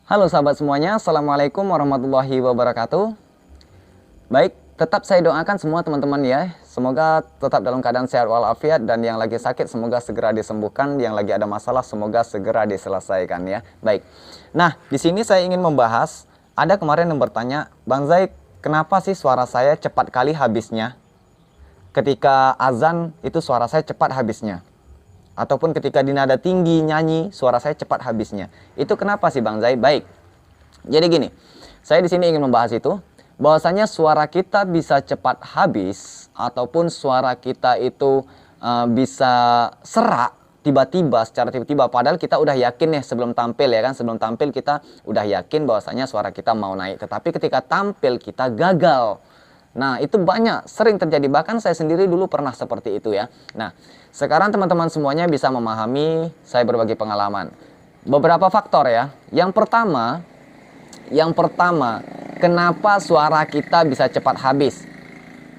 Halo sahabat semuanya, Assalamualaikum warahmatullahi wabarakatuh. Baik, tetap saya doakan semua teman-teman ya. Semoga tetap dalam keadaan sehat walafiat, dan yang lagi sakit semoga segera disembuhkan, yang lagi ada masalah semoga segera diselesaikan ya. Baik. Nah, di sini saya ingin membahas, ada kemarin yang bertanya, Bang Zaid, kenapa sih suara saya cepat kali habisnya? Ketika azan itu suara saya cepat habisnya. Ataupun ketika di nada tinggi nyanyi suara saya cepat habisnya. Itu kenapa sih Bang Zaid? Baik. Jadi gini, saya di sini ingin membahas itu bahwasanya suara kita bisa cepat habis ataupun suara kita itu bisa serak tiba-tiba, secara tiba-tiba, padahal kita udah yakin nih sebelum tampil ya kan, sebelum tampil kita udah yakin bahwasanya suara kita mau naik, tetapi ketika tampil kita gagal. Nah, itu banyak, sering terjadi, bahkan saya sendiri dulu pernah seperti itu ya. Nah, sekarang teman-teman semuanya bisa memahami saya berbagi pengalaman. Beberapa faktor ya. Yang pertama, kenapa suara kita bisa cepat habis?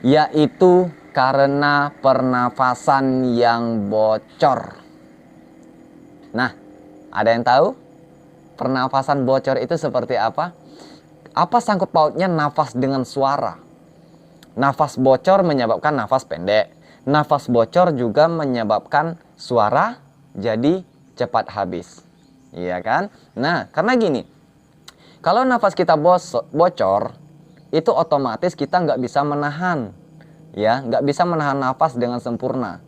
Yaitu karena pernafasan yang bocor. Nah, ada yang tahu pernafasan bocor itu seperti apa? Apa sangkut pautnya nafas dengan suara? Nafas bocor menyebabkan nafas pendek. Nafas bocor juga menyebabkan suara jadi cepat habis. Iya kan? Nah, karena gini, kalau nafas kita bocor, itu otomatis kita nggak bisa menahan. Ya, nggak bisa menahan nafas dengan sempurna.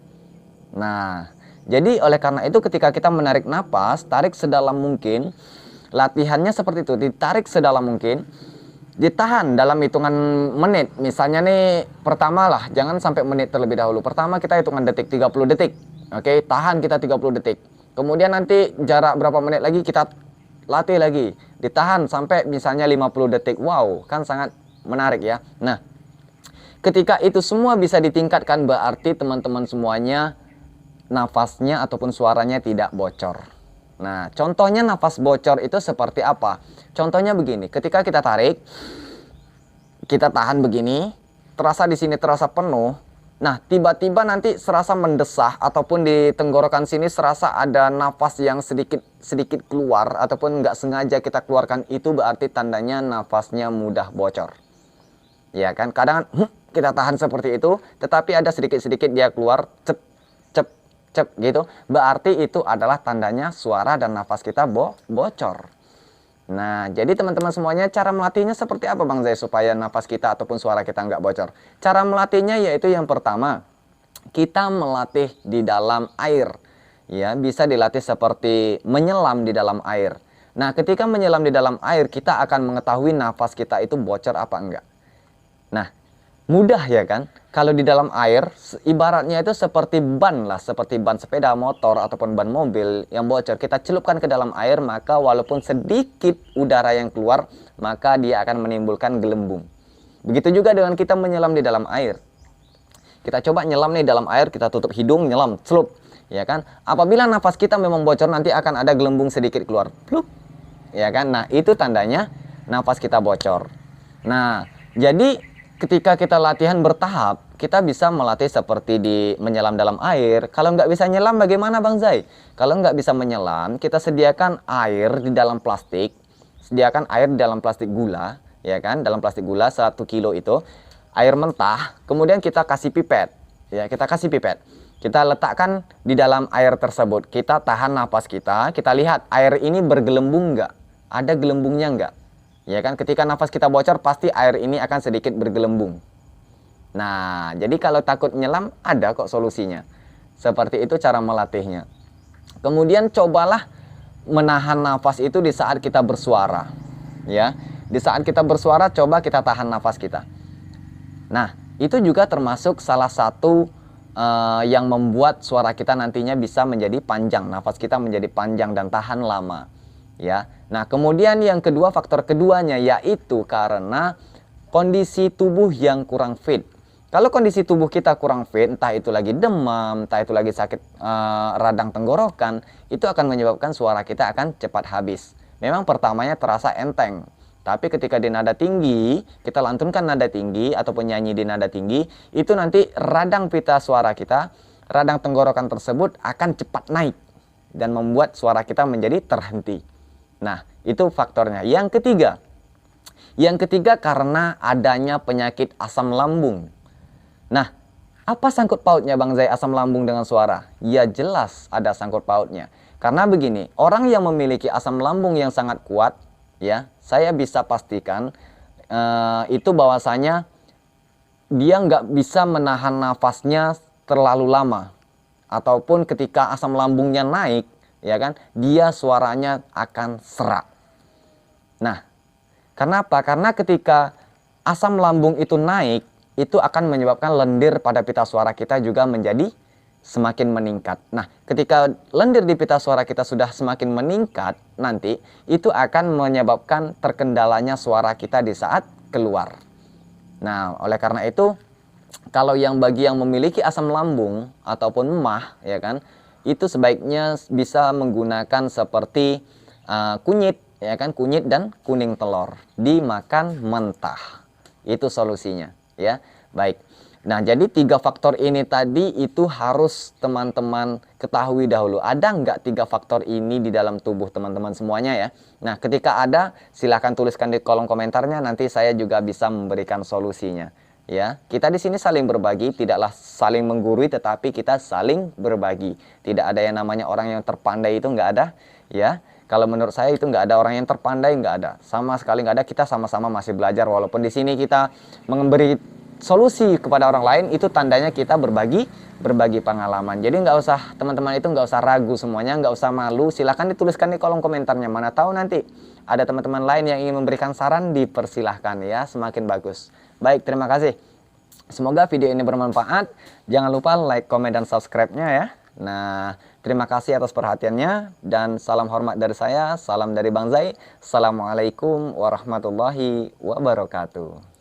Nah, jadi oleh karena itu ketika kita menarik nafas, tarik sedalam mungkin. Latihannya seperti itu, ditarik sedalam mungkin. Ditahan dalam hitungan menit. Misalnya nih, pertama lah, jangan sampai menit terlebih dahulu. Pertama kita hitungan detik, 30 detik. Oke, tahan kita 30 detik. Kemudian nanti jarak berapa menit lagi kita latih lagi. Ditahan sampai misalnya 50 detik. Wow, kan sangat menarik ya. Nah, ketika itu semua bisa ditingkatkan, berarti teman-teman semuanya nafasnya ataupun suaranya tidak bocor. Nah, contohnya nafas bocor itu seperti apa? Contohnya begini, ketika kita tarik, kita tahan begini, terasa di sini terasa penuh. Nah, tiba-tiba nanti serasa mendesah ataupun di tenggorokan sini serasa ada nafas yang sedikit keluar ataupun nggak sengaja kita keluarkan, itu berarti tandanya nafasnya mudah bocor. Ya kan? Kadang kita tahan seperti itu, tetapi ada sedikit-sedikit dia keluar, cep gitu, berarti itu adalah tandanya suara dan nafas kita bocor. Nah, jadi teman-teman semuanya, cara melatihnya seperti apa Bang Zai supaya nafas kita ataupun suara kita nggak bocor? Cara melatihnya yaitu yang pertama, kita melatih di dalam air. Ya, bisa dilatih seperti menyelam di dalam air. Nah, ketika menyelam di dalam air, kita akan mengetahui nafas kita itu bocor apa enggak. Nah, mudah ya kan? Kalau di dalam air, ibaratnya itu seperti ban lah, seperti ban sepeda motor ataupun ban mobil yang bocor. Kita celupkan ke dalam air, maka walaupun sedikit udara yang keluar, maka dia akan menimbulkan gelembung. Begitu juga dengan kita menyelam di dalam air. Kita coba nyelam nih dalam air, kita tutup hidung, nyelam, celup, ya kan? Apabila nafas kita memang bocor, nanti akan ada gelembung sedikit keluar, plup, ya kan? Nah, itu tandanya nafas kita bocor. Nah, jadi ketika kita latihan bertahap, kita bisa melatih seperti di menyelam dalam air. Kalau nggak bisa nyelam bagaimana Bang Zai? Kalau nggak bisa menyelam, kita sediakan air di dalam plastik. Sediakan air di dalam plastik gula, ya kan? Dalam plastik gula 1 kilo itu. Air mentah, kemudian kita kasih pipet. Ya, kita kasih pipet. Kita letakkan di dalam air tersebut. Kita tahan napas kita lihat air ini bergelembung nggak? Ada gelembungnya nggak? Ya kan, ketika nafas kita bocor pasti air ini akan sedikit bergelembung. Nah, jadi kalau takut nyelam ada kok solusinya. Seperti itu cara melatihnya. Kemudian cobalah menahan nafas itu di saat kita bersuara. Ya, di saat kita bersuara coba kita tahan nafas kita. Nah, itu juga termasuk salah satu yang membuat suara kita nantinya bisa menjadi panjang, nafas kita menjadi panjang dan tahan lama. Ya. Nah, kemudian yang kedua, faktor keduanya yaitu karena kondisi tubuh yang kurang fit. Kalau kondisi tubuh kita kurang fit, entah itu lagi demam, entah itu lagi sakit radang tenggorokan, itu akan menyebabkan suara kita akan cepat habis. Memang pertamanya terasa enteng, tapi ketika di nada tinggi, kita lantunkan nada tinggi ataupun nyanyi di nada tinggi, itu nanti radang pita suara kita, radang tenggorokan tersebut akan cepat naik dan membuat suara kita menjadi terhenti. Nah, Itu faktornya. Yang ketiga karena adanya penyakit asam lambung. Nah, apa sangkut pautnya Bang Zai asam lambung dengan suara? Ya jelas ada sangkut pautnya. Karena begini, orang yang memiliki asam lambung yang sangat kuat, ya, saya bisa pastikan itu bahwasanya dia nggak bisa menahan nafasnya terlalu lama. Ataupun ketika asam lambungnya naik, ya kan, dia suaranya akan serak. Nah, kenapa? Karena ketika asam lambung itu naik, itu akan menyebabkan lendir pada pita suara kita juga menjadi semakin meningkat. Nah, ketika lendir di pita suara kita sudah semakin meningkat, nanti itu akan menyebabkan terkendalanya suara kita di saat keluar. Nah, oleh karena itu, kalau bagi yang memiliki asam lambung ataupun emah, ya kan, itu sebaiknya bisa menggunakan seperti kunyit, ya kan, kunyit dan kuning telur dimakan mentah. Itu solusinya, ya. Baik. Nah, jadi 3 faktor ini tadi itu harus teman-teman ketahui dahulu. Ada nggak 3 faktor ini di dalam tubuh teman-teman semuanya ya? Nah, ketika ada, silahkan tuliskan di kolom komentarnya. Nanti saya juga bisa memberikan solusinya. Ya, kita di sini saling berbagi, tidaklah saling menggurui, tetapi kita saling berbagi. Tidak ada yang namanya orang yang terpandai, itu nggak ada. Ya, kalau menurut saya itu nggak ada orang yang terpandai, nggak ada. Sama sekali nggak ada. Kita sama-sama masih belajar. Walaupun di sini kita memberi solusi kepada orang lain, itu tandanya kita berbagi pengalaman. Jadi nggak usah, teman-teman itu nggak usah ragu semuanya, nggak usah malu. Silahkan dituliskan di kolom komentarnya. Mana tahu nanti ada teman-teman lain yang ingin memberikan saran, dipersilahkan ya, semakin bagus. Baik, terima kasih. Semoga video ini bermanfaat. Jangan lupa like, komen, dan subscribe-nya ya. Nah, terima kasih atas perhatiannya dan salam hormat dari saya. Salam dari Bang Zai. Assalamualaikum warahmatullahi wabarakatuh.